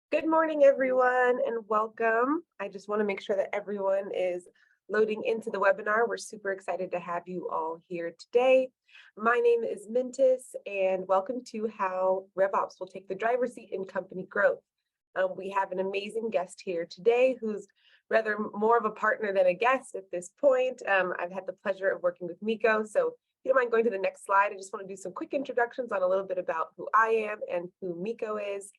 Good morning, everyone, and welcome. I just want to make sure that everyone is loading into the webinar. We're super excited to have you all here today. My name is Mintis, and welcome to How RevOps Will Take the Driver's Seat in Company Growth. We have an amazing guest here today who's rather more of a partner than a guest at this point. I've had the pleasure of working with Mikko, so if you don't mind going to the next slide, I just want to do some quick introductions on a little bit about who I am and who Mikko is.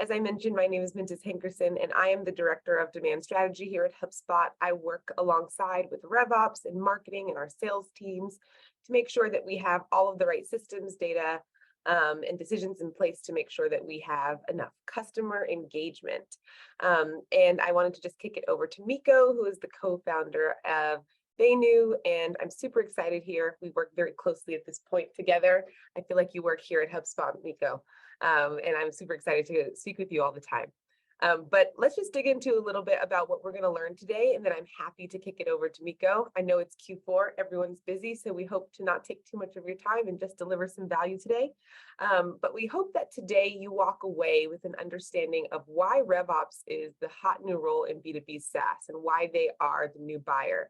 As I mentioned, my name is Mintis Hankerson, and I am the Director of Demand Strategy here at HubSpot. I work alongside with RevOps and marketing and our sales teams to make sure that we have all of the right systems, data, and decisions in place to make sure that we have enough customer engagement. And I wanted to just kick it over to Mikko, who is the co-founder of Vainu, and I'm super excited here. We work very closely at this point together. I feel like you work here at HubSpot, Mikko, and I'm super excited to speak with you all the time. But let's just dig into a little bit about what we're going to learn today, and then I'm happy to kick it over to Mikko. I know it's Q4, everyone's busy, so we hope to not take too much of your time and just deliver some value today. But we hope that today you walk away with an understanding of why RevOps is the hot new role in B2B SaaS and why they are the new buyer.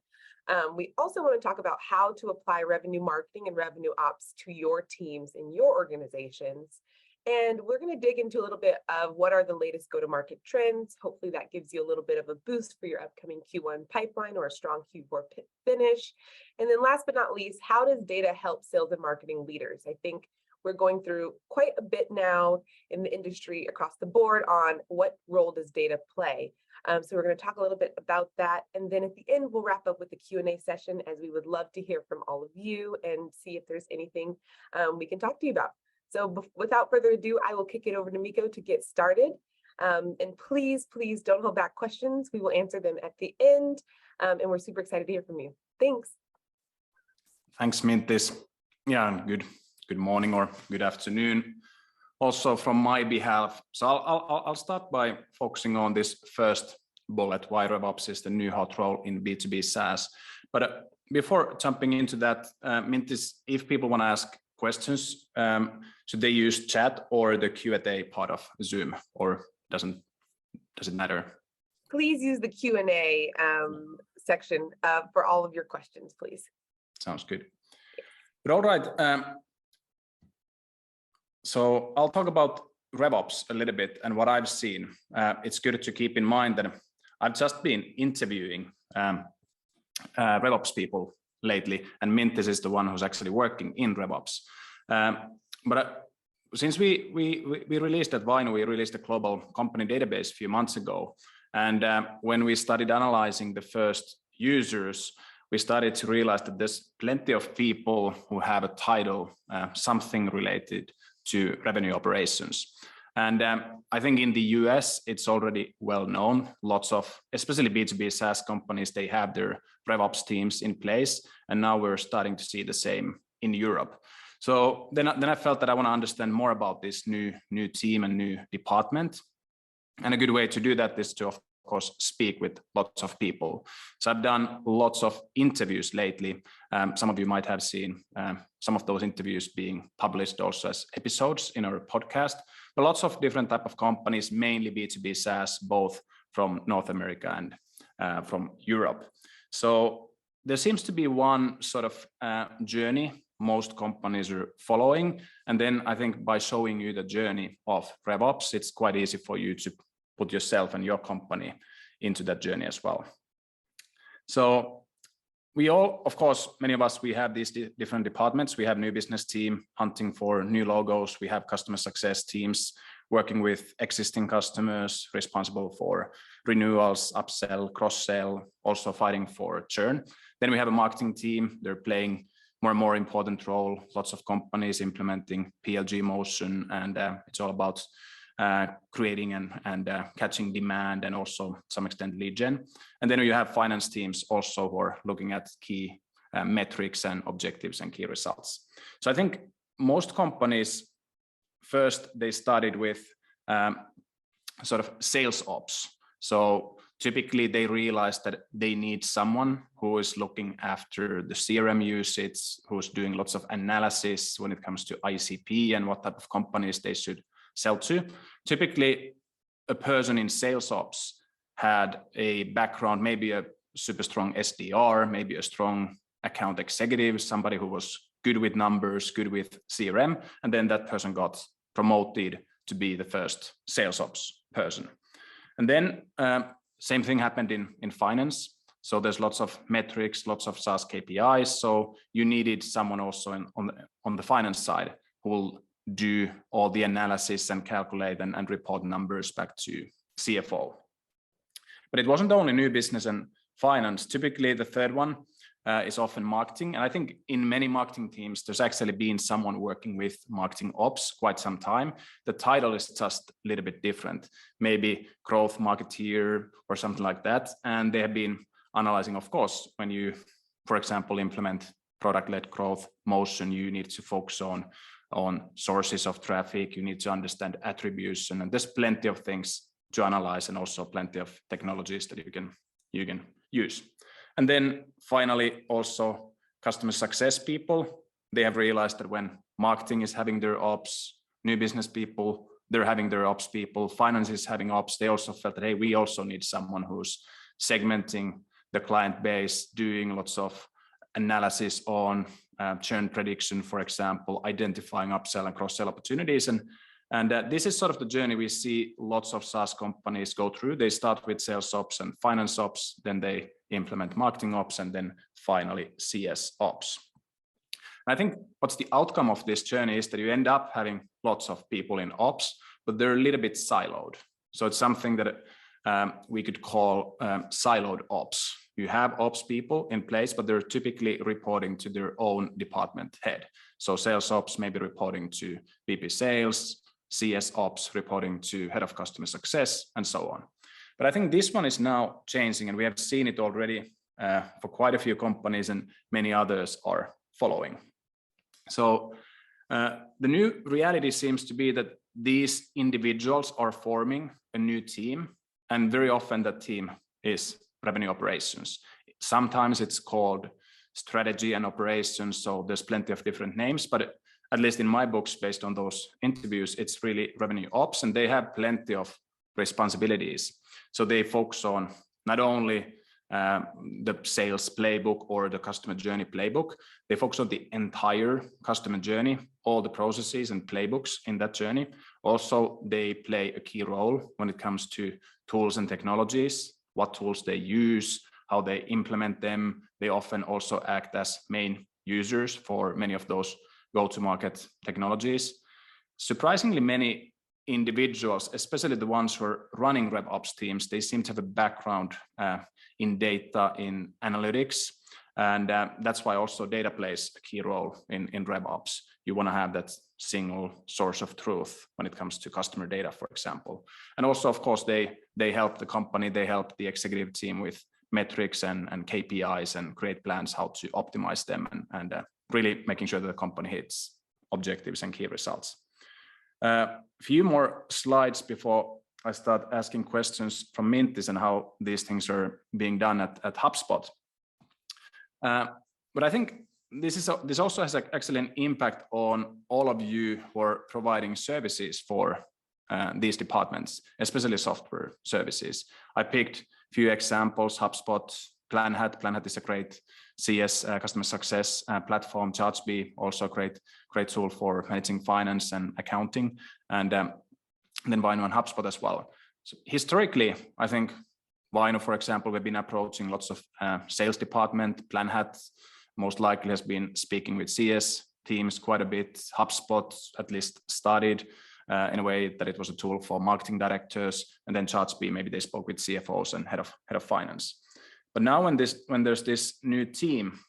We also want to talk about how to apply revenue marketing and revenue ops to your teams in your organizations. And we're going to dig into a little bit of what are the latest go-to-market trends. Hopefully that gives you a little bit of a boost for your upcoming Q1 pipeline or a strong Q4 finish. And then last but not least, how does data help sales and marketing leaders? I think we're going through quite a bit now in the industry across the board on what role does data play. So we're going to talk a little bit about that. And then at the end, we'll wrap up with the Q&A session, as we would love to hear from all of you and see if there's anything we can talk to you about. So without further ado, I will kick it over to Mikko to get started. And please don't hold back questions. We will answer them at the end. And we're super excited to hear from you. Thanks. Thanks, Mintis. Yeah, and good morning or good afternoon. Also from my behalf. So I'll start by focusing on this first bullet, why RevOps is the new hot role in B2B SaaS. But before jumping into that, Mintis, if people want to ask questions, should they use chat or the Q&A part of Zoom, or does it matter? Please use the Q&A section for all of your questions, please. Sounds good. But all right, so I'll talk about RevOps a little bit and what I've seen. It's good to keep in mind that I've just been interviewing RevOps people lately, and Mintis is the one who's actually working in RevOps. But since we released at Vainu, we released a global company database a few months ago, and when we started analyzing the first users, we started to realize that there's plenty of people who have a title, something related to revenue operations. And I think in the US, it's already well known. Lots of, especially B2B SaaS companies, they have their RevOps teams in place. And now we're starting to see the same in Europe. So then I felt that I want to understand more about this new team and new department. And a good way to do that is to, of course, speak with lots of people. So I've done lots of interviews lately. Some of you might have seen some of those interviews being published also as episodes in our podcast. But lots of different type of companies, mainly B2B SaaS, both from North America and from Europe. So there seems to be one sort of journey most companies are following. And then I think by showing you the journey of RevOps, it's quite easy for you to put yourself and your company into that journey as well. So we all, of course, many of us, we have these different departments. We have new business team hunting for new logos. We have customer success teams working with existing customers, responsible for renewals, upsell, cross-sell, also fighting for churn. Then we have a marketing team. They're playing more and more important role. Lots of companies implementing PLG motion, and it's all about creating and catching demand, and also to some extent lead gen. And then you have finance teams also who are looking at key metrics and objectives and key results. So I think most companies, first they started with sort of sales ops. So typically they realize that they need someone who is looking after the CRM usage, who's doing lots of analysis when it comes to ICP and what type of companies they should sell to. Typically, a person in sales ops had a background, maybe a super strong SDR, maybe a strong account executive, somebody who was good with numbers, good with CRM, and then that person got promoted to be the first sales ops person. And then same thing happened in finance. So there's lots of metrics, lots of SaaS KPIs. So you needed someone also on the finance side who will do all the analysis and calculate and report numbers back to CFO. But it wasn't only new business and finance. Typically, the third one is often marketing. And I think in many marketing teams, there's actually been someone working with marketing ops quite some time. The title is just a little bit different, maybe growth marketeer or something like that. And they have been analyzing, of course, when you, for example, implement product-led growth motion, you need to focus on sources of traffic, you need to understand attribution, and there's plenty of things to analyze and also plenty of technologies that you can use. And then finally, also customer success people, they have realized that when marketing is having their ops, new business people, they're having their ops people, finance is having ops, they also felt that, hey, we also need someone who's segmenting the client base, doing lots of analysis on churn prediction, for example, identifying upsell and cross-sell opportunities. And this is sort of the journey we see lots of SaaS companies go through. They start with sales ops and finance ops, then they implement marketing ops, and then finally CS ops. And I think what's the outcome of this journey is that you end up having lots of people in ops, but they're a little bit siloed. So it's something that we could call siloed ops. You have ops people in place, but they're typically reporting to their own department head. So sales ops may be reporting to VP sales, CS ops reporting to head of customer success, and so on. But I think this one is now changing, and we have seen it already for quite a few companies, and many others are following. So the new reality seems to be that these individuals are forming a new team, and very often that team is revenue operations. Sometimes it's called strategy and operations, so there's plenty of different names, but at least in my books, based on those interviews, it's really revenue ops, and they have plenty of responsibilities. So they focus on not only the sales playbook or the customer journey playbook, they focus on the entire customer journey, all the processes and playbooks in that journey. Also, they play a key role when it comes to tools and technologies, what tools they use, how they implement them. They often also act as main users for many of those go-to-market technologies. Surprisingly, many individuals, especially the ones who are running RevOps teams, they seem to have a background in data, in analytics, and that's why also data plays a key role in RevOps. You want to have that single source of truth when it comes to customer data, for example. And also, of course, they help the company, they help the executive team with metrics and KPIs and create plans how to optimize them and really making sure that the company hits objectives and key results. A few more slides before I start asking questions from Mintis and how these things are being done at HubSpot. But I think this also has actually an impact on all of you who are providing services for these departments, especially software services. I picked a few examples: HubSpot, PlanHat is a great CS customer success platform. ChargeBee, also a great tool for managing finance and accounting, and then Vainu and HubSpot as well. So historically, I think Vainu, for example, we've been approaching lots of sales department. PlanHat most likely has been speaking with CS teams quite a bit. HubSpot at least started in a way that it was a tool for marketing directors, and then ChargeBee, maybe they spoke with CFOs and head of finance. But now when there's this new team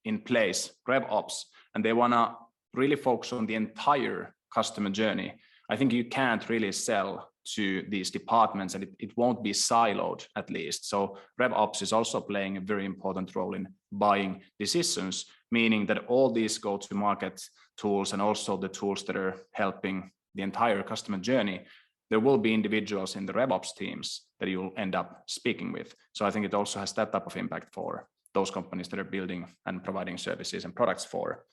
in place, RevOps, and they want to really focus on the entire customer journey, I think you can't really sell to these departments, and it won't be siloed at least. So RevOps is also playing a very important role in buying decisions, meaning that all these go-to-market tools and also the tools that are helping the entire customer journey, there will be individuals in the RevOps teams that you'll end up speaking with. So I think it also has that type of impact for those companies that are building and providing services and products for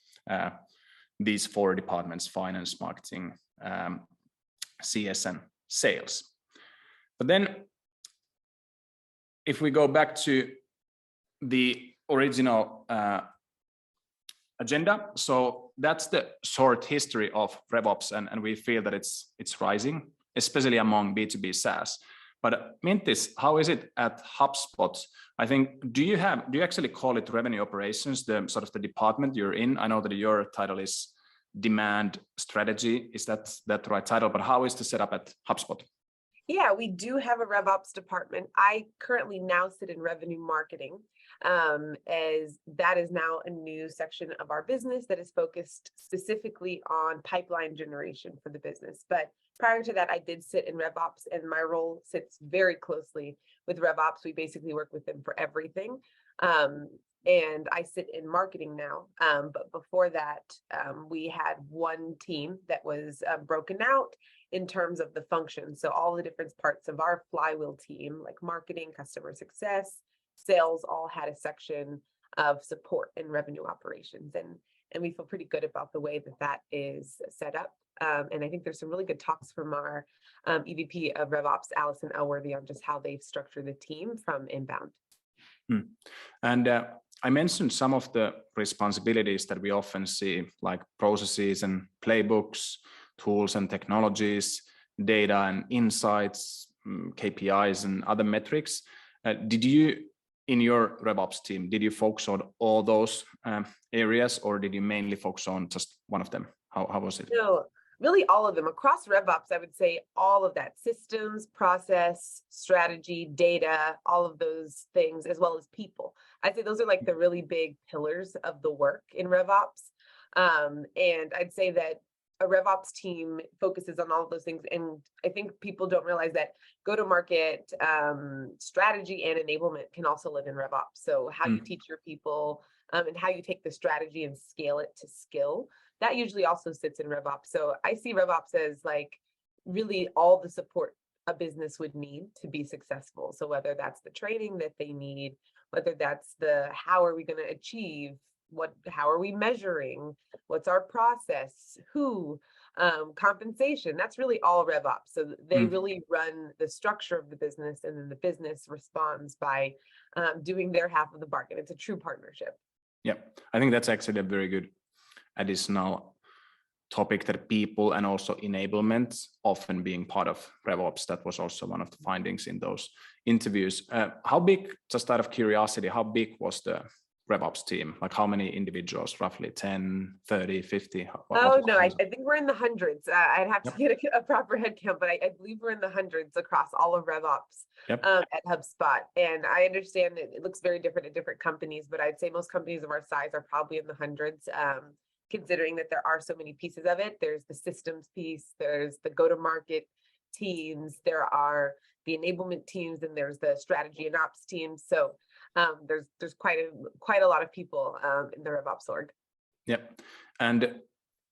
these four departments: finance, marketing, CS, and sales. But then if we go back to the original agenda, so that's the short history of RevOps, and we feel that it's rising, especially among B2B SaaS. But Mintis, how is it at HubSpot? I think, do you actually call it revenue operations, the sort of the department you're in? I know that your title is demand strategy. Is that the right title? But how is the setup at HubSpot? Yeah, we do have a RevOps department. I currently now sit in revenue marketing, as that is now a new section of our business that is focused specifically on pipeline generation for the business. But prior to that, I did sit in RevOps, and my role sits very closely with RevOps. We basically work with them for everything. And I sit in marketing now. But before that, we had one team that was broken out in terms of the function. So all the different parts of our flywheel team, like marketing, customer success, sales, all had a section of support and revenue operations. And we feel pretty good about the way that that is set up. And I think there's some really good talks from our EVP of RevOps, Allison Elworthy, on just how they've structured the team from inbound. And I mentioned some of the responsibilities that we often see, like processes and playbooks, tools and technologies, data and insights, KPIs and other metrics. Did you, in your RevOps team, did you focus on all those areas, or did you mainly focus on just one of them? How was it? No, really all of them. Across RevOps, I would say all of that: systems, process, strategy, data, all of those things, as well as people. I'd say those are like the really big pillars of the work in RevOps. And I'd say that a RevOps team focuses on all of those things. And I think people don't realize that go-to-market strategy and enablement can also live in RevOps. So how you teach your people and how you take the strategy and scale it to skill, that usually also sits in RevOps. So I see RevOps as like really all the support a business would need to be successful. So whether that's the training that they need, whether that's the how are we going to achieve, how are we measuring, what's our process, who, compensation, that's really all RevOps. So they really run the structure of the business, and then the business responds by doing their half of the bargain. It's a true partnership. Yeah, I think that's actually a very good additional topic, that people and also enablement often being part of RevOps. That was also one of the findings in those interviews. How big, just out of curiosity, how big was the RevOps team? Like how many individuals, roughly 10, 30, 50? I think we're in the hundreds. I'd have to get a proper head count, but I believe we're in the hundreds across all of RevOps at HubSpot. And I understand that it looks very different at different companies, but I'd say most companies of our size are probably in the hundreds, considering that there are so many pieces of it. There's the systems piece, there's the go-to-market teams, there are the enablement teams, and there's the strategy and ops teams. So there's quite a lot of people in the RevOps org. Yep. And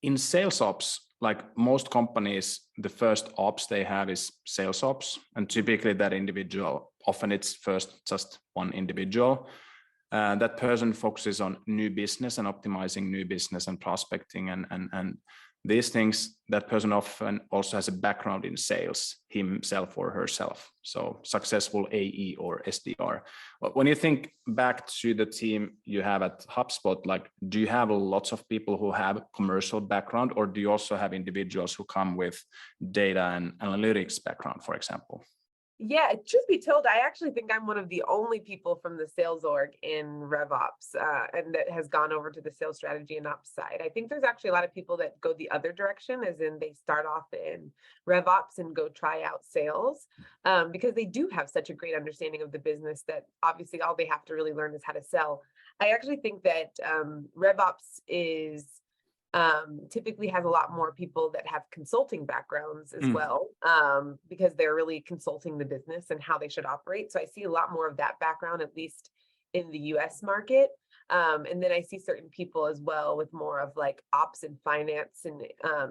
in sales ops, like most companies, the first ops they have is sales ops, and typically that individual, often it's first just one individual. That person focuses on new business and optimizing new business and prospecting and these things. That person often also has a background in sales himself or herself. So successful AE or SDR. But when you think back to the team you have at HubSpot, like, do you have lots of people who have commercial background, or do you also have individuals who come with data and analytics background, for example? Yeah, truth be told, I actually think I'm one of the only people from the sales org in RevOps and that has gone over to the sales strategy and ops side. I think there's actually a lot of people that go the other direction, as in they start off in RevOps and go try out sales because they do have such a great understanding of the business that obviously all they have to really learn is how to sell. I actually think that RevOps is typically has a lot more people that have consulting backgrounds as well, because they're really consulting the business and how they should operate. So I see a lot more of that background, at least in the US market. And then I see certain people as well with more of like ops and finance and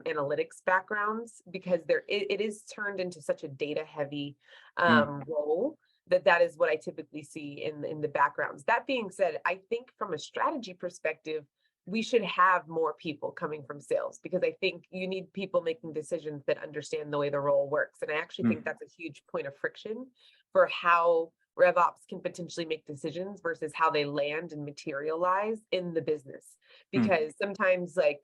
analytics backgrounds, because it is turned into such a data heavy role that is what I typically see in the backgrounds. That being said, I think from a strategy perspective, we should have more people coming from sales, because I think you need people making decisions that understand the way the role works. And I actually think that's a huge point of friction for how RevOps can potentially make decisions versus how they land and materialize in the business. Because sometimes like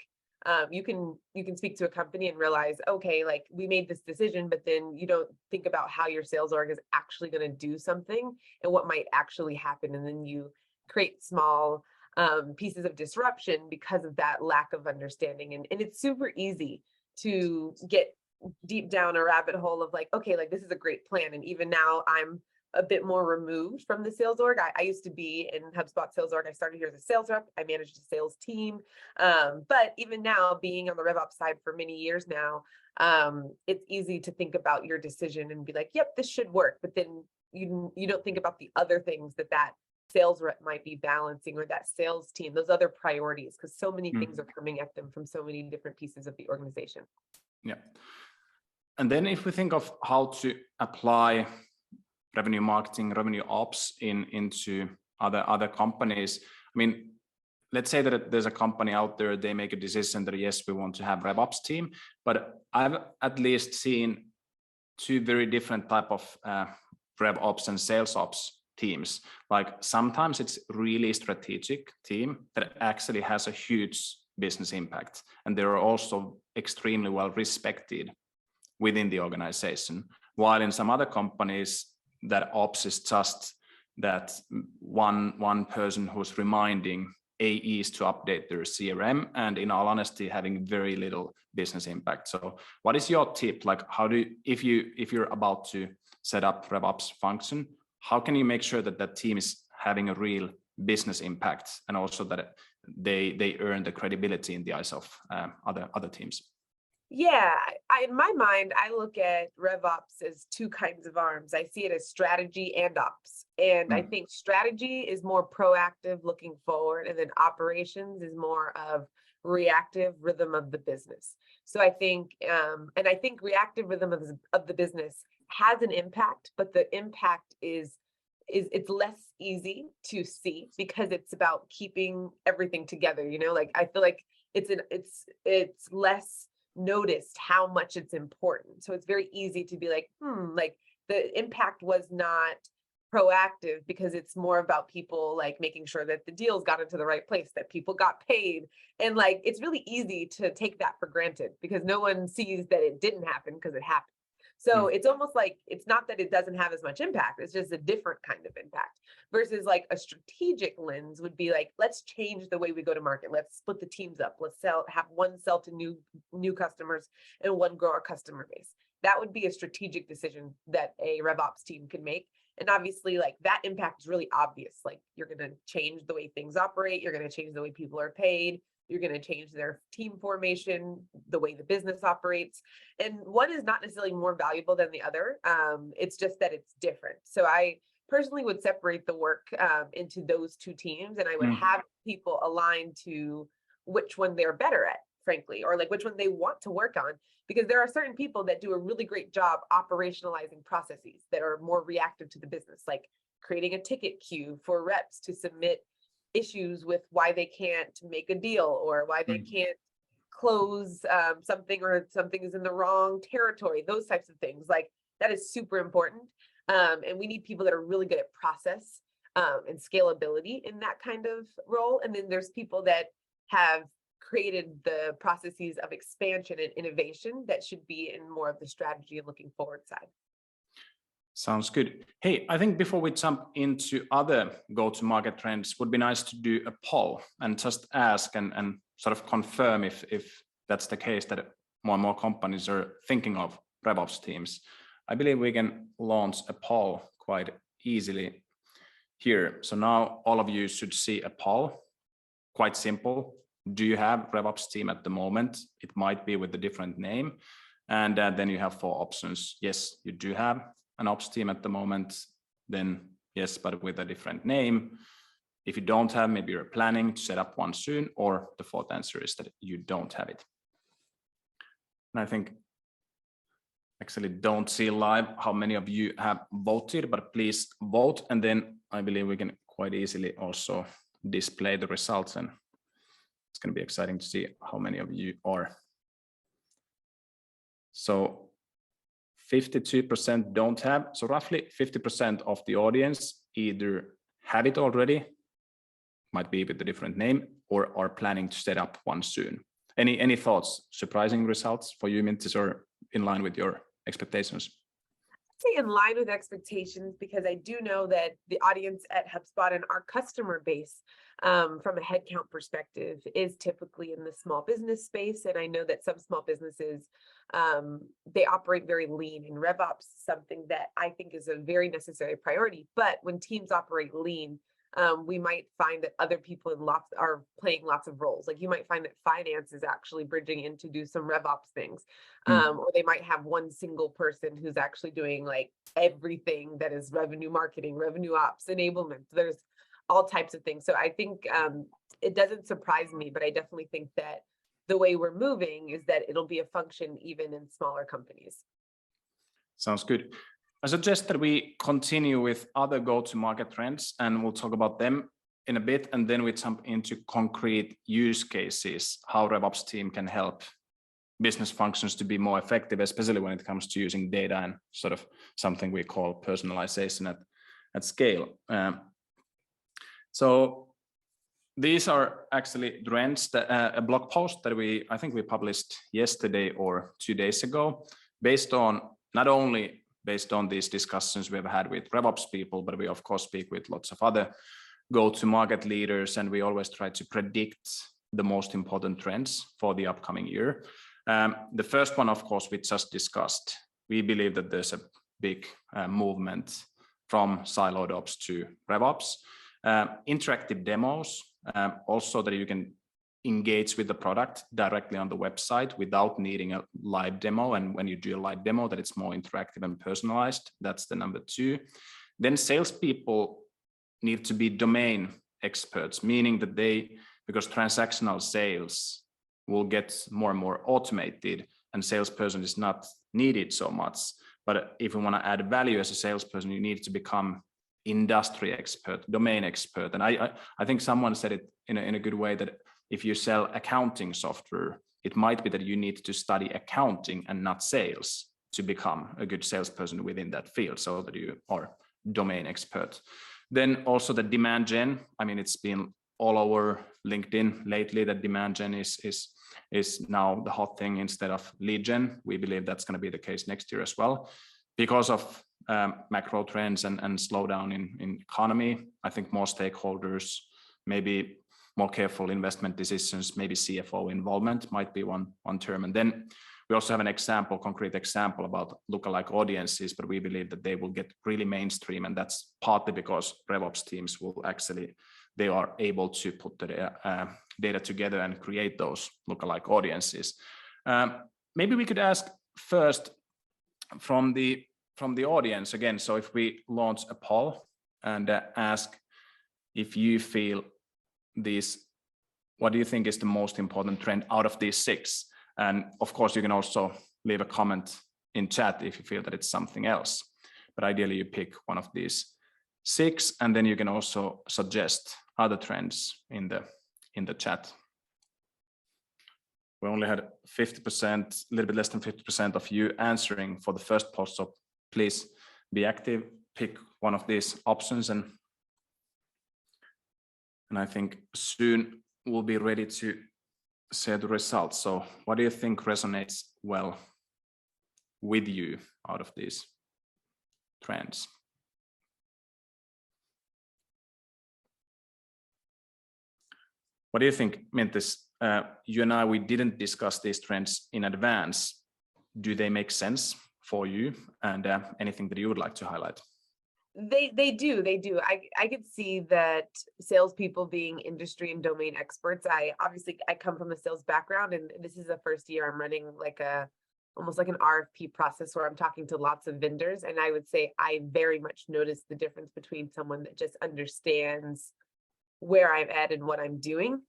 you can speak to a company and realize, okay, like we made this decision, but then you don't think about how your sales org is actually going to do something and what might actually happen. And then you create small pieces of disruption because of that lack of understanding. And it's super easy to get deep down a rabbit hole of like, okay, like this is a great plan. And even now I'm a bit more removed from the sales org. I used to be in HubSpot sales org. I started here as a sales rep. I managed a sales team. But even now, being on the RevOps side for many years now, it's easy to think about your decision and be like, yep, this should work. But then you don't think about the other things that sales rep might be balancing, or that sales team, those other priorities, because so many things are coming at them from so many different pieces of the organization. Yeah. And then if we think of how to apply revenue marketing, revenue ops into other companies, I mean, let's say that there's a company out there, they make a decision that yes, we want to have RevOps team, but I've at least seen two very different type of RevOps and sales ops teams. Like sometimes it's really strategic team that actually has a huge business impact, and they're also extremely well respected within the organization. While in some other companies, that ops is just that one person who's reminding AEs to update their CRM, and in all honesty, having very little business impact. So what is your tip? Like how do if you're about to set up RevOps function, how can you make sure that that team is having a real business impact, and also that they earn the credibility in the eyes of other teams? Yeah, in my mind, I look at RevOps as two kinds of arms. I see it as strategy and ops. And I think strategy is more proactive, looking forward, and then operations is more of reactive rhythm of the business. So I think, and I think reactive rhythm of the business has an impact, but the impact is it's less easy to see because it's about keeping everything together. You know, like I feel like it's less noticed how much it's important. So it's very easy to be like, like the impact was not proactive because it's more about people like making sure that the deals got into the right place, that people got paid. And like, it's really easy to take that for granted because no one sees that it didn't happen because it happened. So it's almost like, it's not that it doesn't have as much impact, it's just a different kind of impact versus like a strategic lens would be like, let's change the way we go to market. Let's split the teams up. Let's have one sell to new customers and one grow our customer base. That would be a strategic decision that a RevOps team can make. And obviously like that impact is really obvious. Like you're going to change the way things operate. You're going to change the way people are paid. You're going to change their team formation, the way the business operates. And one is not necessarily more valuable than the other. It's just that it's different. So I personally would separate the work into those two teams, and I would have people aligned to which one they're better at, frankly, or like which one they want to work on. Because there are certain people that do a really great job operationalizing processes that are more reactive to the business, like creating a ticket queue for reps to submit issues with why they can't make a deal or why they can't close something, or something is in the wrong territory, those types of things. Like that is super important. And we need people that are really good at process and scalability in that kind of role. And then there's people that have created the processes of expansion and innovation that should be in more of the strategy and looking forward side. Sounds good. Hey, I think before we jump into other go-to-market trends, would be nice to do a poll and just ask and sort of confirm if that's the case, that more and more companies are thinking of RevOps teams. I believe we can launch a poll quite easily here. So now all of you should see a poll. Quite simple. Do you have RevOps team at the moment? It might be with a different name. And then you have 4 options. Yes, you do have an ops team at the moment, then yes, but with a different name. If you don't have, maybe you're planning to set up one soon, or the 4th answer is that you don't have it. And I think actually don't see live how many of you have voted, but please vote. And then I believe we can quite easily also display the results and It's going to be exciting to see how many of you are. So 52% don't have, so roughly 50% of the audience either have it already, might be with a different name, or are planning to set up one soon. Any thoughts, surprising results for you, Mintis, or in line with your expectations? Say in line with expectations, because I do know that the audience at HubSpot and our customer base from a headcount perspective is typically in the small business space. And I know that some small businesses, they operate very lean, and RevOps is something that I think is a very necessary priority. But when teams operate lean, we might find that other people are playing lots of roles. Like you might find that finance is actually bridging in to do some RevOps things. Or they might have one single person who's actually doing like everything that is revenue marketing, revenue ops, enablement. There's all types of things. So I think it doesn't surprise me, but I definitely think that the way we're moving is that it'll be a function even in smaller companies. Sounds good. I suggest that we continue with other go-to-market trends, and we'll talk about them in a bit, and then we jump into concrete use cases, how RevOps team can help business functions to be more effective, especially when it comes to using data and sort of something we call personalization at scale. So these are actually trends that a blog post that I think we published yesterday or 2 days ago, based on not only based on these discussions we've had with RevOps people, but we of course speak with lots of other go-to-market leaders, and we always try to predict the most important trends for the upcoming year. The first one, of course, we just discussed. We believe that there's a big movement from siloed ops to RevOps. Interactive demos, also that you can engage with the product directly on the website without needing a live demo. And when you do a live demo, that it's more interactive and personalized. That's the number 2. Then salespeople need to be domain experts, meaning that because transactional sales will get more and more automated and salesperson is not needed so much. But if you want to add value as a salesperson, you need to become industry expert, domain expert. And I think someone said it in a good way, that if you sell accounting software, it might be that you need to study accounting and not sales to become a good salesperson within that field, so that you are domain expert. Then also the demand gen. I mean, it's been all over LinkedIn lately that demand gen is now the hot thing instead of lead gen. We believe that's going to be the case next year as well, because of macro trends and slowdown in economy. I think more stakeholders, maybe more careful investment decisions, maybe CFO involvement might be one term. And then we also have an concrete example about lookalike audiences, but we believe that they will get really mainstream, and that's partly because RevOps teams they are able to put the data together and create those lookalike audiences. Maybe we could ask first from the audience again. So if we launch a poll and ask if you feel what do you think is the most important trend out of these 6? And of course, you can also leave a comment in chat if you feel that it's something else. But ideally, you pick one of these 6, and then you can also suggest other trends in the chat. We only had 50%, a little bit less than 50% of you answering for the first post. So please be active, pick one of these options, and I think soon we'll be ready to share the results. So what do you think resonates well with you out of these trends? What do you think, Mintis? You and I, we didn't discuss these trends in advance. Do they make sense for you? And anything that you would like to highlight? They do. I could see that salespeople being industry and domain experts. I come from a sales background, and this is the first year I'm running almost like an RFP process where I'm talking to lots of vendors. And I would say I very much notice the difference between someone that just understands where I'm at and what I'm doing.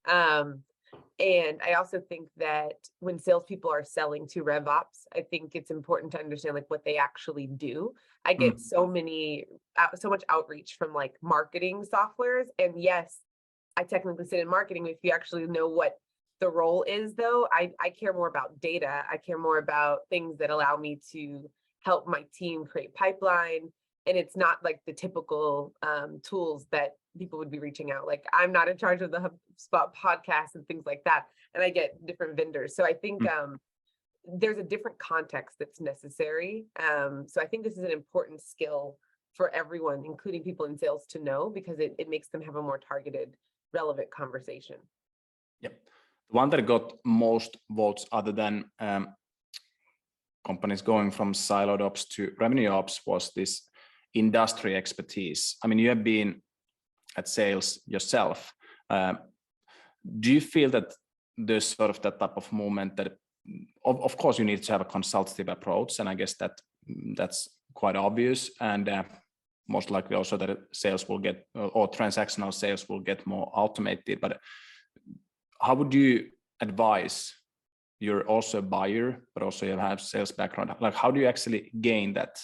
And I also think that when salespeople are selling to RevOps, I think it's important to understand like what they actually do. I get so much outreach from like marketing softwares. And yes, I technically sit in marketing. If you actually know what the role is though, I care more about data. I care more about things that allow me to help my team create pipeline. And it's not like the typical tools that people would be reaching out. Like I'm not in charge of the HubSpot podcast and things like that. And I get different vendors. So I think there's a different context that's necessary. So I think this is an important skill for everyone, including people in sales, to know, because it makes them have a more targeted, relevant conversation. Yep. The one that got most votes other than companies going from siloed ops to revenue ops was this industry expertise. I mean, you have been at sales yourself. Do you feel that there's sort of that type of movement that, of course, you need to have a consultative approach, and I guess that's quite obvious, and most likely also that sales will get, or transactional sales will get more automated. But how would you advise? You're also a buyer, but also you have sales background. Like, how do you actually gain that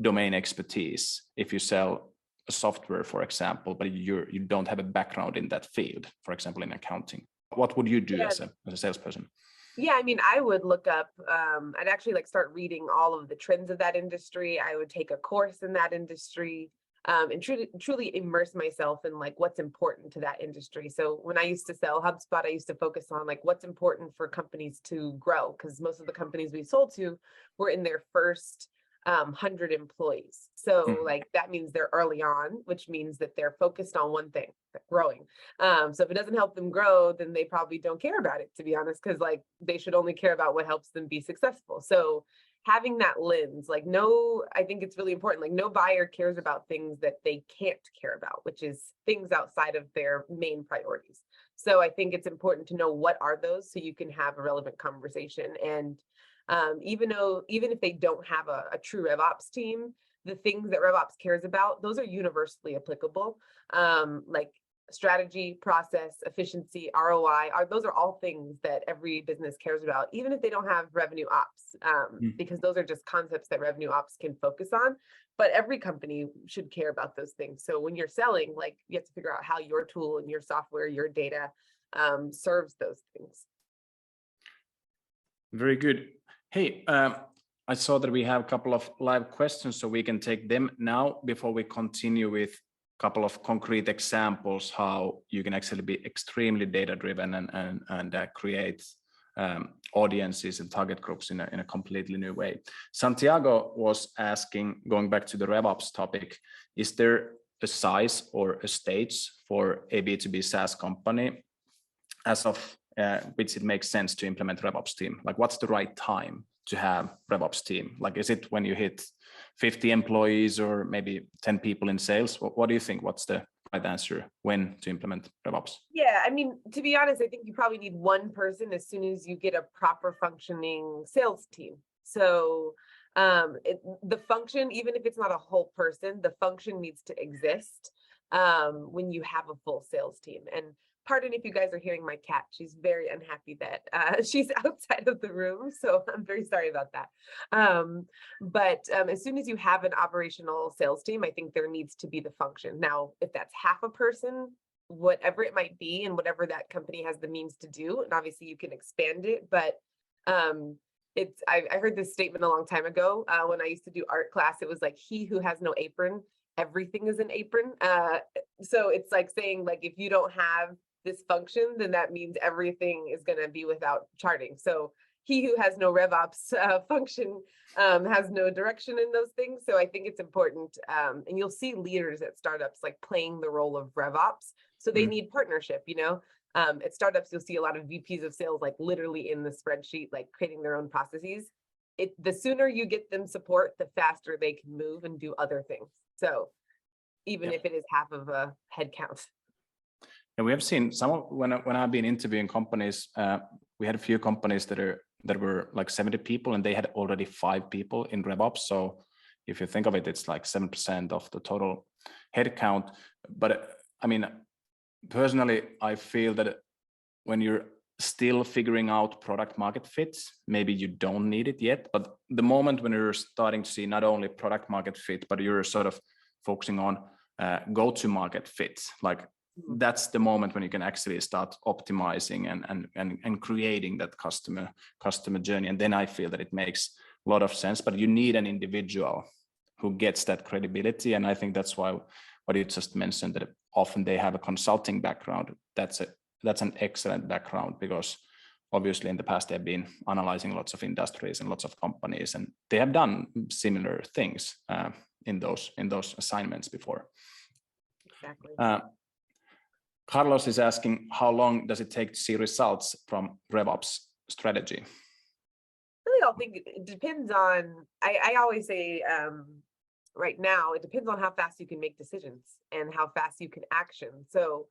domain expertise if you sell a software, for example, but you don't have a background in that field, for example, in accounting? What would you do as a salesperson? Yeah, I mean, I would look up, I'd actually like start reading all of the trends of that industry. I would take a course in that industry, and truly immerse myself in like what's important to that industry. So when I used to sell HubSpot, I used to focus on like what's important for companies to grow, because most of the companies we sold to were in their first 100 employees. So like that means they're early on, which means that they're focused on one thing, growing. So if it doesn't help them grow, then they probably don't care about it, to be honest, because like they should only care about what helps them be successful. So having that lens, like I think it's really important. Like no buyer cares about things that they can't care about, which is things outside of their main priorities. So I think it's important to know what are those so you can have a relevant conversation. And even if they don't have a true RevOps team, the things that RevOps cares about, those are universally applicable. Like strategy, process, efficiency, ROI, those are all things that every business cares about, even if they don't have revenue ops, because those are just concepts that revenue ops can focus on. But every company should care about those things. So when you're selling, like you have to figure out how your tool and your software, your data serves those things. Very good. Hey, I saw that we have a couple of live questions, so we can take them now before we continue with a couple of concrete examples how you can actually be extremely data-driven and create audiences and target groups in a completely new way. Santiago was asking, going back to the RevOps topic, is there a size or a stage for a B2B SaaS company as of which it makes sense to implement RevOps team? Like, what's the right time to have RevOps team? Like, is it when you hit 50 employees or maybe 10 people in sales? What do you think? What's the right answer when to implement RevOps? Yeah, I mean, to be honest, I think you probably need one person as soon as you get a proper functioning sales team. So the function, even if it's not a whole person, the function needs to exist when you have a full sales team. And pardon if you guys are hearing my cat. She's very unhappy that she's outside of the room. So I'm very sorry about that. But as soon as you have an operational sales team, I think there needs to be the function. Now, if that's half a person, whatever it might be, and whatever that company has the means to do, and obviously you can expand it, but I heard this statement a long time ago when I used to do art class. It was like, he who has no apron, everything is an apron. So it's like saying, like, if you don't have this function, then that means everything is going to be without charting. So he who has no RevOps function has no direction in those things. So I think it's important, and you'll see leaders at startups like playing the role of RevOps. So they need partnership, you know. At startups, you'll see a lot of VPs of sales like literally in the spreadsheet, like creating their own processes. The sooner you get them support, the faster they can move and do other things. So even if it is half of a head count. And we have seen when I've been interviewing companies, we had a few companies that were like 70 people, and they had already 5 people in RevOps. So if you think of it, it's like 7% of the total headcount. But I mean, personally, I feel that when you're still figuring out product market fits, maybe you don't need it yet. But the moment when you're starting to see not only product market fit, but you're sort of focusing on go-to-market fits, like that's the moment when you can actually start optimizing and creating that customer journey. And then I feel that it makes a lot of sense, but you need an individual who gets that credibility. And I think that's why what you just mentioned, that often they have a consulting background. That's an excellent background, because obviously in the past they've been analyzing lots of industries and lots of companies, and they have done similar things in those assignments before. Exactly. Carlos is asking, how long does it take to see results from RevOps strategy? Really, I think it depends on, I always say, right now, it depends on how fast you can make decisions and how fast you can action. So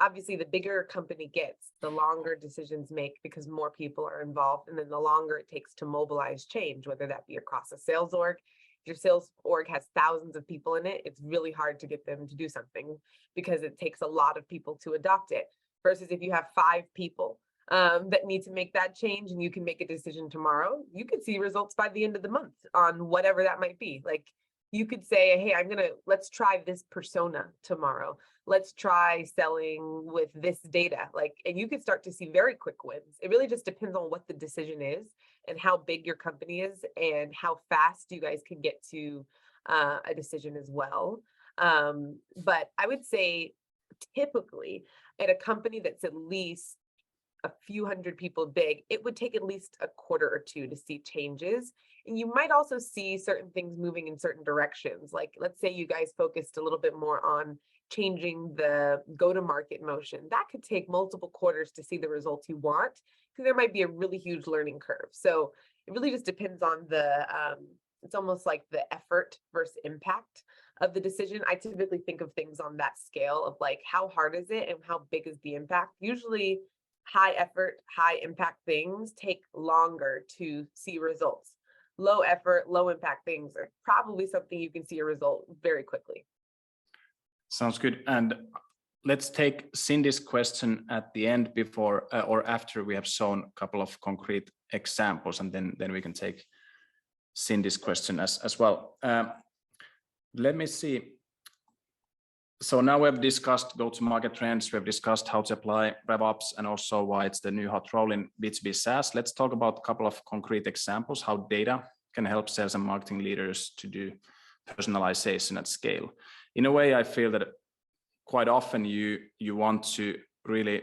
obviously the bigger a company gets, the longer decisions make, because more people are involved, and then the longer it takes to mobilize change, whether that be across a sales org. If your sales org has thousands of people in it, it's really hard to get them to do something because it takes a lot of people to adopt it. Versus if you have 5 people that need to make that change, and you can make a decision tomorrow, you could see results by the end of the month on whatever that might be. Like, you could say, hey, let's try this persona tomorrow. Let's try selling with this data. And you could start to see very quick wins. It really just depends on what the decision is and how big your company is and how fast you guys can get to a decision as well. But I would say typically at a company that's at least a few hundred people big, it would take at least a quarter or 2 to see changes. And you might also see certain things moving in certain directions. Like, let's say you guys focused a little bit more on changing the go-to-market motion. That could take multiple quarters to see the results you want, because there might be a really huge learning curve. So it really just depends on it's almost like the effort versus impact of the decision. I typically think of things on that scale of like, how hard is it and how big is the impact? Usually high effort, high impact things take longer to see results. Low effort, low impact things are probably something you can see a result very quickly. Sounds good. And let's take Cindy's question at the end, before or after we have shown a couple of concrete examples, and then we can take Cindy's question as well. Let me see. So now we have discussed go-to-market trends, we have discussed how to apply RevOps, and also why it's the new hot role in B2B SaaS. Let's talk about a couple of concrete examples, how data can help sales and marketing leaders to do personalization at scale. In a way, I feel that quite often you want to really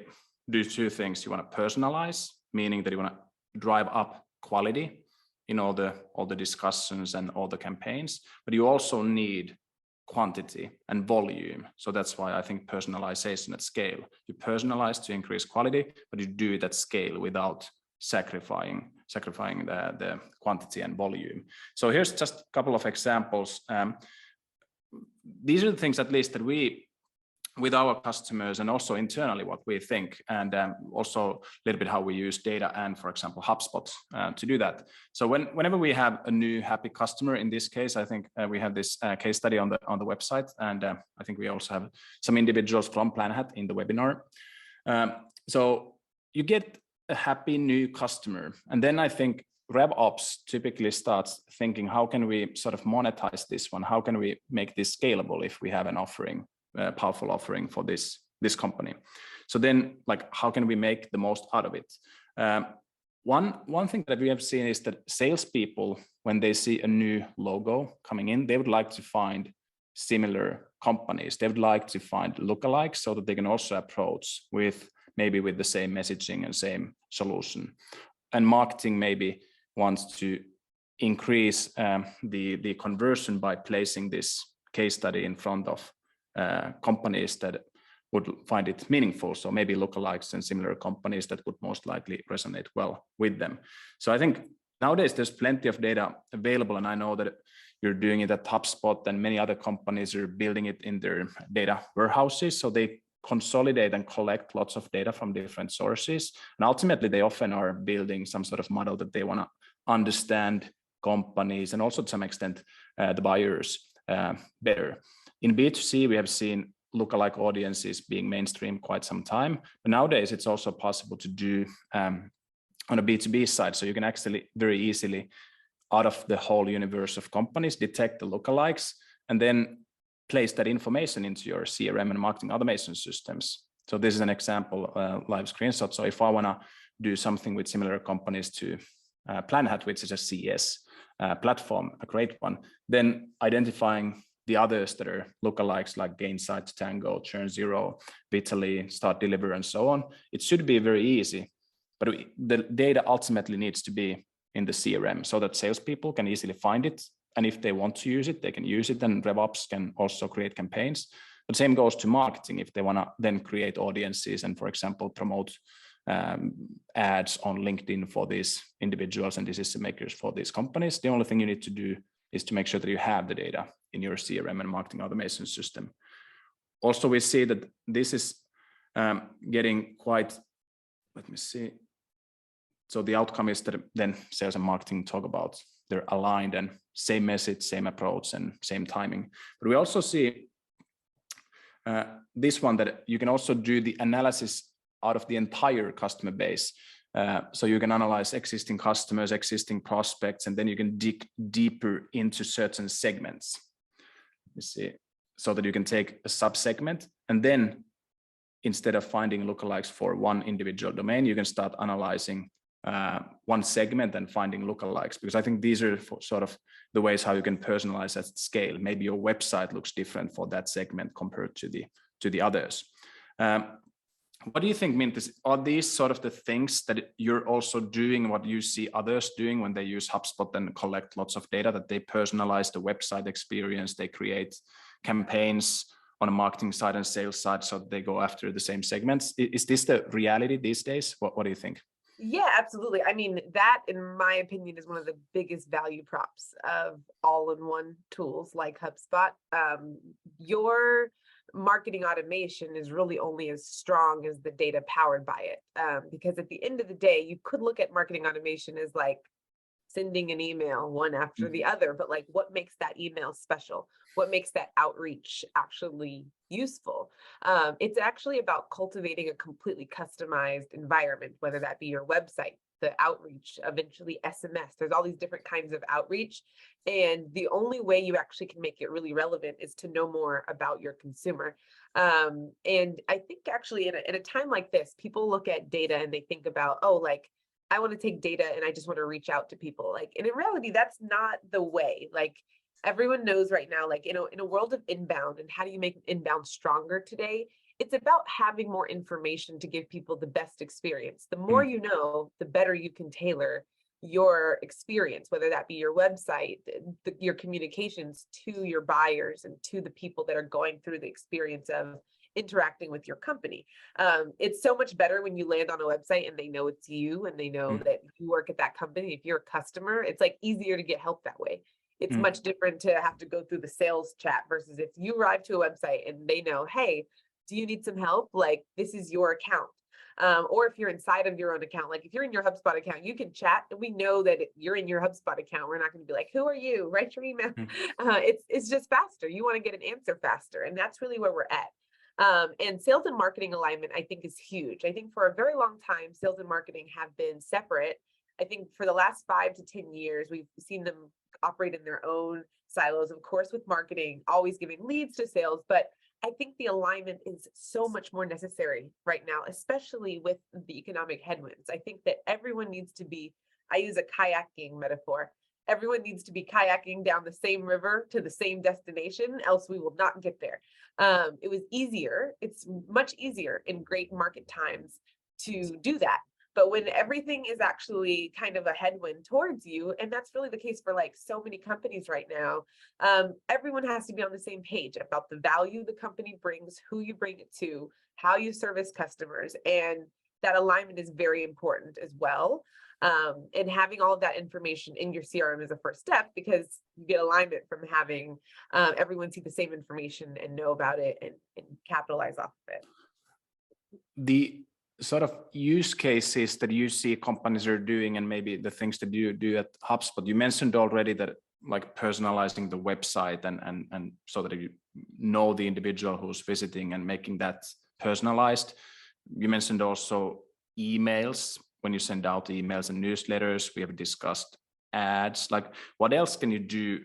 do 2 things. You want to personalize, meaning that you want to drive up quality in all the discussions and all the campaigns, but you also need quantity and volume. So that's why I think personalization at scale. You personalize to increase quality, but you do it at scale without sacrificing the quantity and volume. So here's just a couple of examples. These are the things, at least, that we, with our customers, and also internally what we think, and also a little bit how we use data and, for example, HubSpot to do that. So whenever we have a new happy customer, in this case, I think we have this case study on the website, and I think we also have some individuals from Planhat in the webinar. So you get a happy new customer, and then I think RevOps typically starts thinking, how can we sort of monetize this one? How can we make this scalable if we have an offering? Powerful offering for this company. So then, like, how can we make the most out of it? One thing that we have seen is that salespeople, when they see a new logo coming in, they would like to find similar companies. They would like to find lookalikes so that they can also approach with the same messaging and same solution. And marketing maybe wants to increase the conversion by placing this case study in front of companies that would find it meaningful. So maybe lookalikes and similar companies that would most likely resonate well with them. So I think nowadays there's plenty of data available, and I know that you're doing it at HubSpot, and many other companies are building it in their data warehouses. So they consolidate and collect lots of data from different sources. And ultimately, they often are building some sort of model that they want to understand companies and also to some extent the buyers better. In B2C, we have seen lookalike audiences being mainstream quite some time, but nowadays it's also possible to do on a B2B side. So you can actually very easily, out of the whole universe of companies, detect the lookalikes, and then place that information into your CRM and marketing automation systems. So this is an example, live screenshot. So if I want to do something with similar companies to Planhat, which is a CS platform, a great one, then identifying the others that are lookalikes like Gainsight, Tango, Churn Zero, Vitally, Start Deliver, and so on, it should be very easy. But the data ultimately needs to be in the CRM so that salespeople can easily find it. And if they want to use it, they can use it. And RevOps can also create campaigns. The same goes to marketing. If they want to then create audiences and, for example, promote ads on LinkedIn for these individuals and decision makers for these companies, the only thing you need to do is to make sure that you have the data in your CRM and marketing automation system. Also, we see that this is getting quite, let me see. So the outcome is that then sales and marketing talk about they're aligned and same message, same approach, and same timing. But we also see this one that you can also do the analysis out of the entire customer base. So you can analyze existing customers, existing prospects, and then you can dig deeper into certain segments. Let me see. So that you can take a sub-segment, and then instead of finding lookalikes for one individual domain, you can start analyzing one segment and finding lookalikes, because I think these are sort of the ways how you can personalize at scale. Maybe your website looks different for that segment compared to the others. What do you think, Mintis? Are these sort of the things that you're also doing, what you see others doing when they use HubSpot and collect lots of data, that they personalize the website experience, they create campaigns on a marketing side and sales side so that they go after the same segments? Is this the reality these days? What do you think? Yeah, absolutely. I mean, that, in my opinion, is one of the biggest value props of all-in-one tools like HubSpot. Your marketing automation is really only as strong as the data powered by it. Because at the end of the day, you could look at marketing automation as like sending an email one after the other, but like, what makes that email special? What makes that outreach actually useful? It's actually about cultivating a completely customized environment, whether that be your website, the outreach, eventually SMS. There's all these different kinds of outreach. And the only way you actually can make it really relevant is to know more about your consumer. And I think actually in a time like this, people look at data and they think about, oh, like, I want to take data and I just want to reach out to people. Like, and in reality, that's not the way. Like, everyone knows right now, like, in a world of inbound, and how do you make inbound stronger today? It's about having more information to give people the best experience. The more you know, the better you can tailor your experience, whether that be your website, your communications to your buyers and to the people that are going through the experience of interacting with your company. It's so much better when you land on a website and they know it's you and they know that you work at that company. If you're a customer, it's like easier to get help that way. It's much different to have to go through the sales chat versus if you arrive to a website and they know, hey, do you need some help? Like, this is your account. Or if you're inside of your own account, like if you're in your HubSpot account, you can chat and we know that you're in your HubSpot account. We're not going to be like, who are you? Write your email. It's just faster. You want to get an answer faster. And that's really where we're at. And sales and marketing alignment, I think, is huge. I think for a very long time, sales and marketing have been separate. I think for the last 5 to 10 years, we've seen them operate in their own silos, of course, with marketing, always giving leads to sales. But I think the alignment is so much more necessary right now, especially with the economic headwinds. I think that everyone needs to be, I use a kayaking metaphor. Everyone needs to be kayaking down the same river to the same destination, else we will not get there. It was easier. It's much easier in great market times to do that. But when everything is actually kind of a headwind towards you, and that's really the case for like so many companies right now, everyone has to be on the same page about the value the company brings, who you bring it to, how you service customers, and that alignment is very important as well. And having all of that information in your CRM is a first step, because you get alignment from having everyone see the same information and know about it and capitalize off of it. The sort of use cases that you see companies are doing, and maybe the things that you do at HubSpot, you mentioned already that like personalizing the website and so that you know the individual who's visiting and making that personalized. You mentioned also emails. When you send out emails and newsletters, we have discussed ads? Like, what else can you do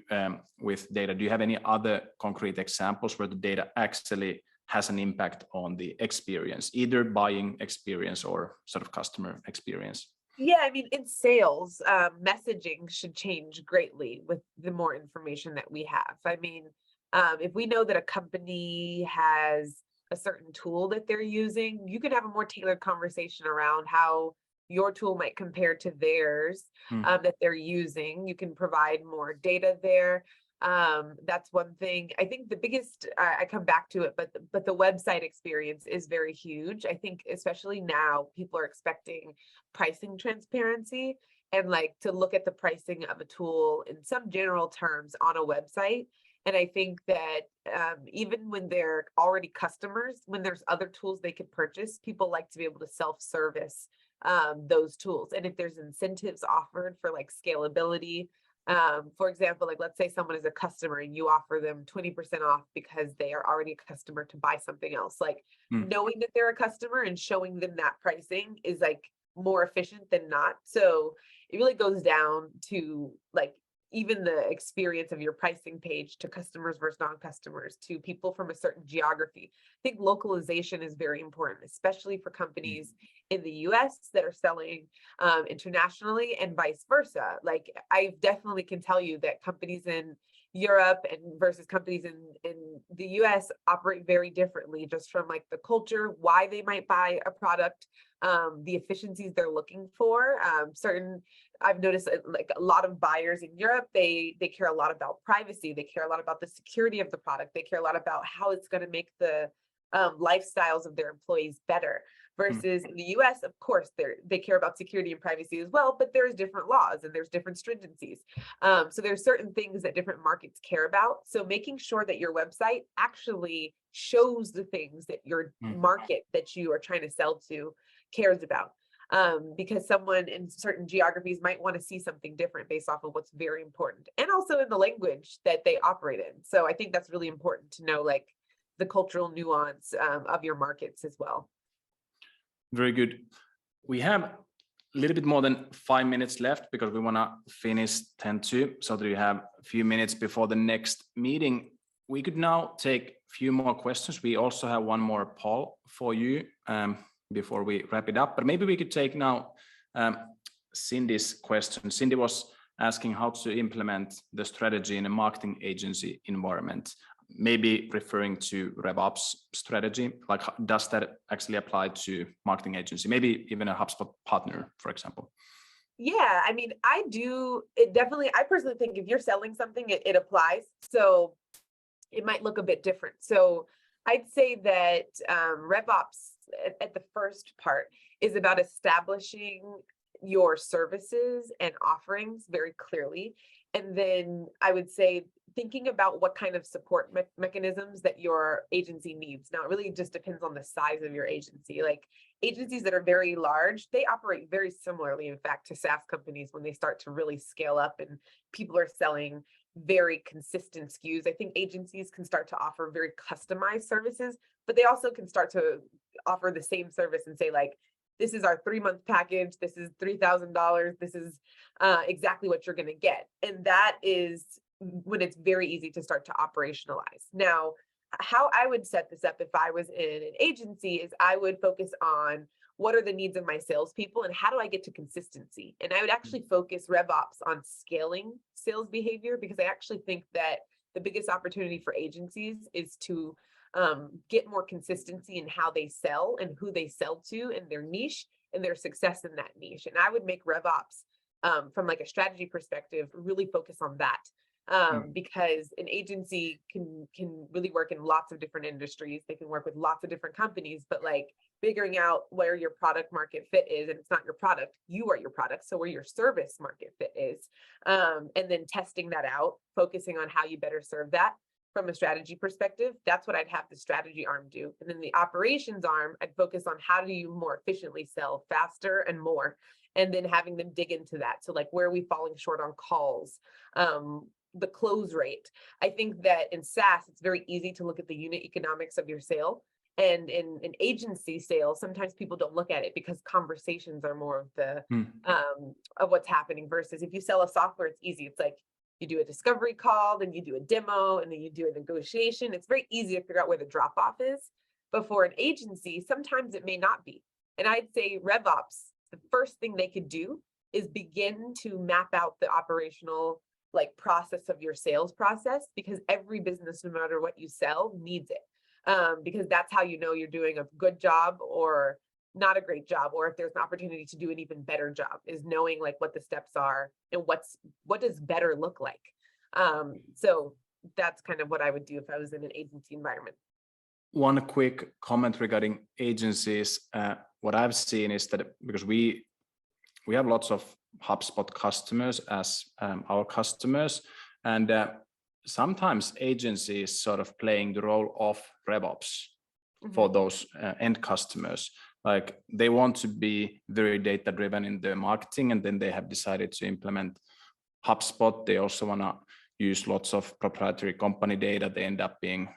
with data? Do you have any other concrete examples where the data actually has an impact on the experience, either buying experience or sort of customer experience? Yeah, I mean, in sales, messaging should change greatly with the more information that we have. I mean, if we know that a company has a certain tool that they're using, you could have a more tailored conversation around how your tool might compare to theirs that they're using. You can provide more data there. That's one thing. I think the biggest, I come back to it, but the website experience is very huge. I think especially now people are expecting pricing transparency and like to look at the pricing of a tool in some general terms on a website. And I think that even when they're already customers, when there's other tools they could purchase, people like to be able to self-service those tools. And if there's incentives offered for like scalability, for example, like let's say someone is a customer and you offer them 20% off because they are already a customer to buy something else. Like knowing that they're a customer and showing them that pricing is like more efficient than not. So it really goes down to like even the experience of your pricing page to customers versus non-customers, to people from a certain geography. I think localization is very important, especially for companies in the US that are selling internationally and vice versa. Like I definitely can tell you that companies in Europe and versus companies in the US operate very differently, just from like the culture, why they might buy a product, the efficiencies they're looking for. I've noticed like a lot of buyers in Europe, they care a lot about privacy. They care a lot about the security of the product. They care a lot about how it's going to make the lifestyles of their employees better. Versus in the US, of course, they care about security and privacy as well, but there's different laws and there's different stringencies. So there's certain things that different markets care about. So making sure that your website actually shows the things that your market that you are trying to sell to cares about. Because someone in certain geographies might want to see something different based off of what's very important, and also in the language that they operate in. So I think that's really important to know, like the cultural nuance of your markets as well. Very good. We have a little bit more than 5 minutes left because we want to finish 10:02, so that we have a few minutes before the next meeting. We could now take a few more questions. We also have one more poll for you before we wrap it up, but maybe we could take now Cindy's question. Cindy was asking how to implement the strategy in a marketing agency environment, maybe referring to RevOps strategy. Like, does that actually apply to marketing agency, maybe even a HubSpot partner, for example? Yeah, I mean, I do. It definitely, I personally think if you're selling something, it applies. So it might look a bit different. So I'd say that RevOps at the first part is about establishing your services and offerings very clearly. And then I would say thinking about what kind of support mechanisms that your agency needs. Now, it really just depends on the size of your agency. Like agencies that are very large, they operate very similarly, in fact, to SaaS companies when they start to really scale up and people are selling very consistent SKUs. I think agencies can start to offer very customized services, but they also can start to offer the same service and say, like, this is our 3-month package. This is $3,000. This is exactly what you're going to get. And that is when it's very easy to start to operationalize. Now, how I would set this up if I was in an agency is I would focus on what are the needs of my salespeople and how do I get to consistency? And I would actually focus RevOps on scaling sales behavior, because I actually think that the biggest opportunity for agencies is to get more consistency in how they sell and who they sell to and their niche and their success in that niche. And I would make RevOps from like a strategy perspective, really focus on that. Because an agency can really work in lots of different industries. They can work with lots of different companies, but like figuring out where your product market fit is, and it's not your product, you are your product. So where your service market fit is, and then testing that out, focusing on how you better serve that from a strategy perspective. That's what I'd have the strategy arm do. And then the operations arm, I'd focus on how do you more efficiently sell faster and more, and then having them dig into that. So like, where are we falling short on calls? The close rate. I think that in SaaS, it's very easy to look at the unit economics of your sale And in an agency sale, sometimes people don't look at it because conversations are more of the of what's happening, versus if you sell a software, it's easy. It's like you do a discovery call, then you do a demo, and then you do a negotiation. It's very easy to figure out where the drop off is. But for an agency, sometimes it may not be. And I'd say RevOps, the first thing they could do is begin to map out the operational like process of your sales process, because every business, no matter what you sell, needs it. Because that's how you know you're doing a good job or not a great job, or if there's an opportunity to do an even better job, is knowing like what the steps are and what does better look like. So that's kind of what I would do if I was in an agency environment. One quick comment regarding agencies. What I've seen is that because we have lots of HubSpot customers as our customers, and sometimes agencies sort of playing the role of RevOps for those end customers. Like they want to be very data driven in their marketing, and then they have decided to implement HubSpot. They also want to use lots of proprietary company data. They end up being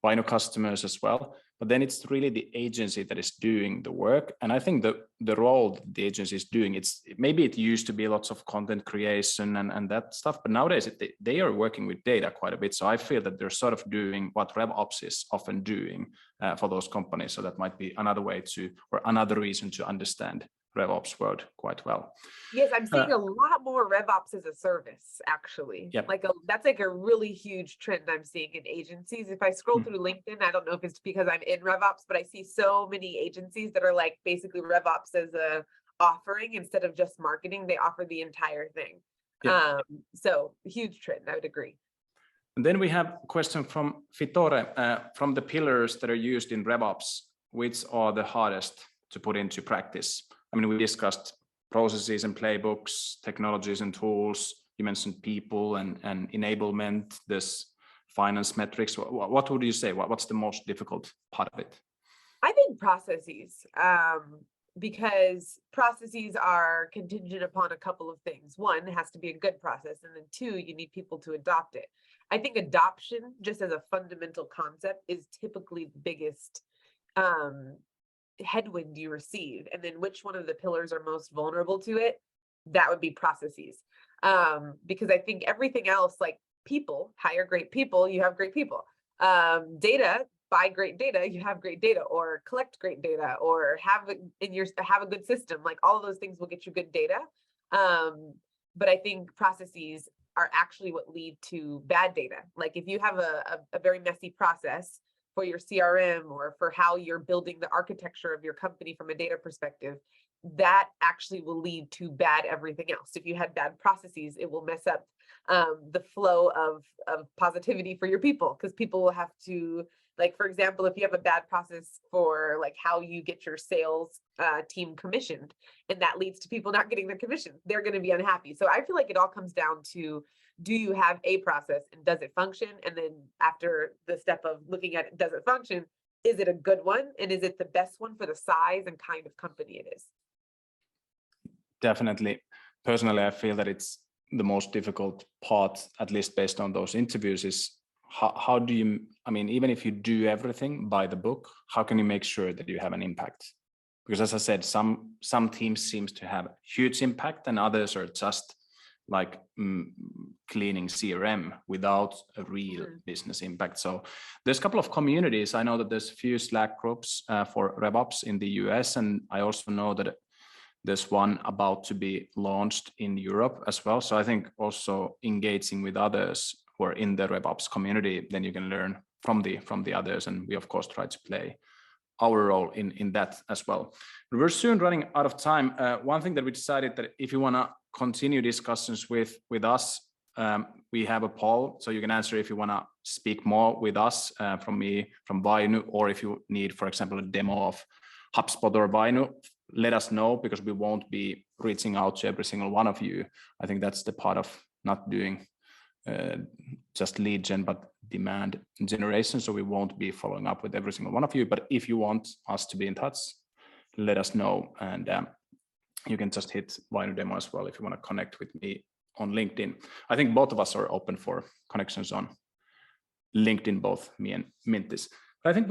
Vainu customers as well. But then it's really the agency that is doing the work. And I think the role that the agency is doing, maybe it used to be lots of content creation and that stuff, but nowadays they are working with data quite a bit. So I feel that they're sort of doing what RevOps is often doing for those companies. So that might be another way or another reason to understand RevOps world quite well. Yes, I'm seeing a lot more RevOps as a service, actually. Yep. That's like a really huge trend I'm seeing in agencies. If I scroll through LinkedIn, I don't know if it's because I'm in RevOps, but I see so many agencies that are like basically RevOps as a offering instead of just marketing. They offer the entire thing. Yep. So huge trend, I would agree. And then we have a question from Fitore. From the pillars that are used in RevOps, which are the hardest to put into practice? I mean, we discussed processes and playbooks, technologies and tools. You mentioned people and enablement, this finance metrics. What would you say? What's the most difficult part of it? I think processes, because processes are contingent upon a couple of things. One, it has to be a good process. And then two, you need people to adopt it. I think adoption, just as a fundamental concept, is typically the biggest headwind you receive. And then which one of the pillars are most vulnerable to it? That would be processes. Because I think everything else, like people, hire great people, you have great people. Data, buy great data, you have great data, or collect great data, or have a good system. Like all of those things will get you good data. But I think processes are actually what lead to bad data. Like if you have a very messy process for your CRM or for how you're building the architecture of your company from a data perspective, that actually will lead to bad everything else. If you had bad processes, it will mess up the flow of positivity for your people, because people will have to, like, for example, if you have a bad process for like how you get your sales team commissioned, and that leads to people not getting their commission, they're going to be unhappy. So I feel like it all comes down to, do you have a process and does it function? And then after the step of looking at it, does it function? Is it a good one? And is it the best one for the size and kind of company it is? Definitely. Personally, I feel that it's the most difficult part, at least based on those interviews, is how do you, I mean, even if you do everything by the book, how can you make sure that you have an impact? Because as I said, some teams seems to have huge impact and others are just like cleaning CRM without a real business impact. So there's a couple of communities. I know that there's a few Slack groups for RevOps in the US, and I also know that there's one about to be launched in Europe as well. So I think also engaging with others who are in the RevOps community, then you can learn from the others. And we of course try to play our role in that as well. We're soon running out of time. One thing that we decided that if you want to continue discussions with us, we have a poll, so you can answer if you want to speak more with us from me, from Vainu, or if you need, for example, a demo of HubSpot or Vainu, let us know, because we won't be reaching out to every single one of you. I think that's the part of not doing just lead gen, but demand generation. So we won't be following up with every single one of you. But if you want us to be in touch, let us know. And you can just hit Vainu demo as well if you want to connect with me on LinkedIn. I think both of us are open for connections on LinkedIn, both me and Mintis. But I think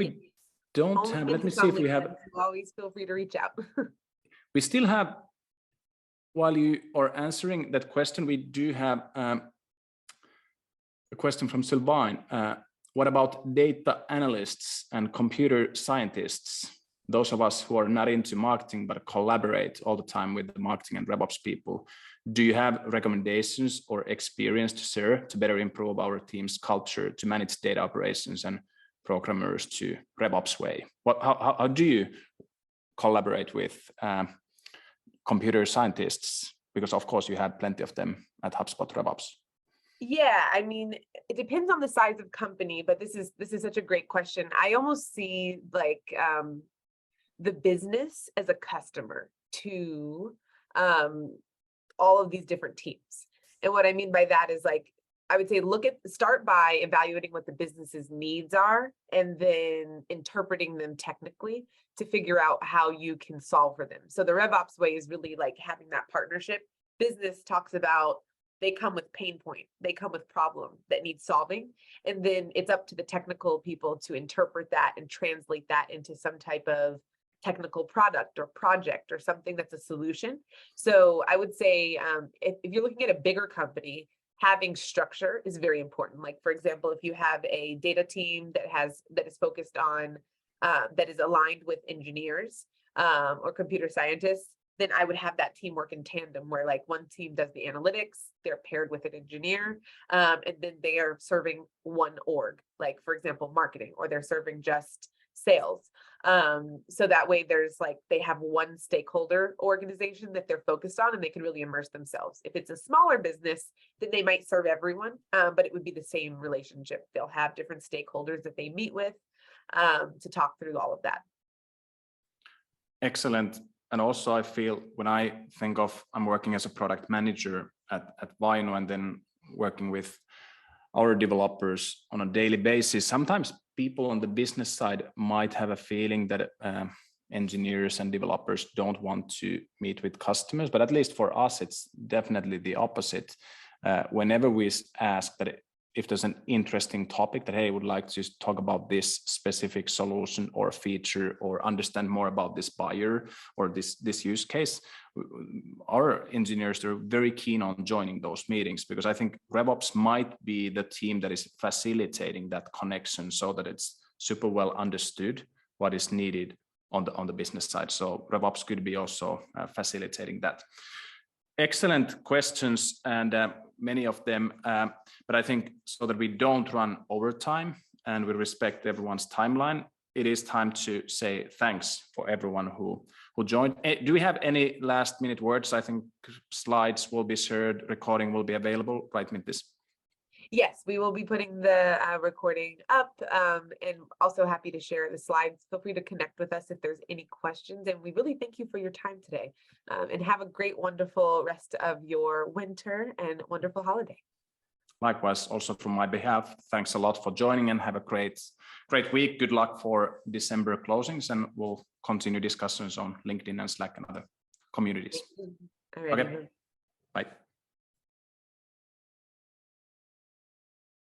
don't Only have, let me Mintis see on if we have, LinkedIn, so always feel free to reach out. we still have, while you are answering that question, we do have a question from Sylvain. What about data analysts and computer scientists? Those of us who are not into marketing but collaborate all the time with the marketing and RevOps people. Do you have recommendations or experience to share to better improve our team's culture to manage data operations and programmers to RevOps way? How do you collaborate with computer scientists? Because of course you have plenty of them at HubSpot RevOps. Yeah, I mean, it depends on the size of company, but this is such a great question. I almost see like the business as a customer to all of these different teams. And what I mean by that is, like, I would say start by evaluating what the business's needs are and then interpreting them technically to figure out how you can solve for them. So the RevOps way is really like having that partnership. Business talks about, they come with pain point, they come with problem that needs solving. And then it's up to the technical people to interpret that and translate that into some type of technical product or project or something that's a solution. So I would say if you're looking at a bigger company, having structure is very important. Like, for example, if you have a data team that is focused on that is aligned with engineers or computer scientists, then I would have that team work in tandem where like one team does the analytics, they're paired with an engineer, and then they are serving one org, like for example, marketing, or they're serving just sales. So that way there's like, they have one stakeholder organization that they're focused on and they can really immerse themselves. If it's a smaller business, then they might serve everyone, but it would be the same relationship. They'll have different stakeholders that they meet with to talk through all of that. Excellent. And also I feel when I think of, I'm working as a product manager at Vainu and then working with our developers on a daily basis, sometimes people on the business side might have a feeling that engineers and developers don't want to meet with customers, but at least for us, it's definitely the opposite. Whenever we ask that if there's an interesting topic that, hey, I would like to talk about this specific solution or feature or understand more about this buyer or this use case, our engineers are very keen on joining those meetings, because I think RevOps might be the team that is facilitating that connection so that it's super well understood what is needed on the business side. So RevOps could be also facilitating that. Excellent questions, and many of them, but I think so that we don't run over time and we respect everyone's timeline, it is time to say thanks for everyone who joined. Do we have any last minute words? I think slides will be shared, recording will be available, right, Mintis? Yes, we will be putting the recording up, and also happy to share the slides. Feel free to connect with us if there's any questions. And we really thank you for your time today, and have a great, wonderful rest of your winter and wonderful holiday. Likewise, also from my behalf, thanks a lot for joining and have a great week. Good luck for December closings, and we'll continue discussions on LinkedIn and Slack and other communities. All right. Okay, bye.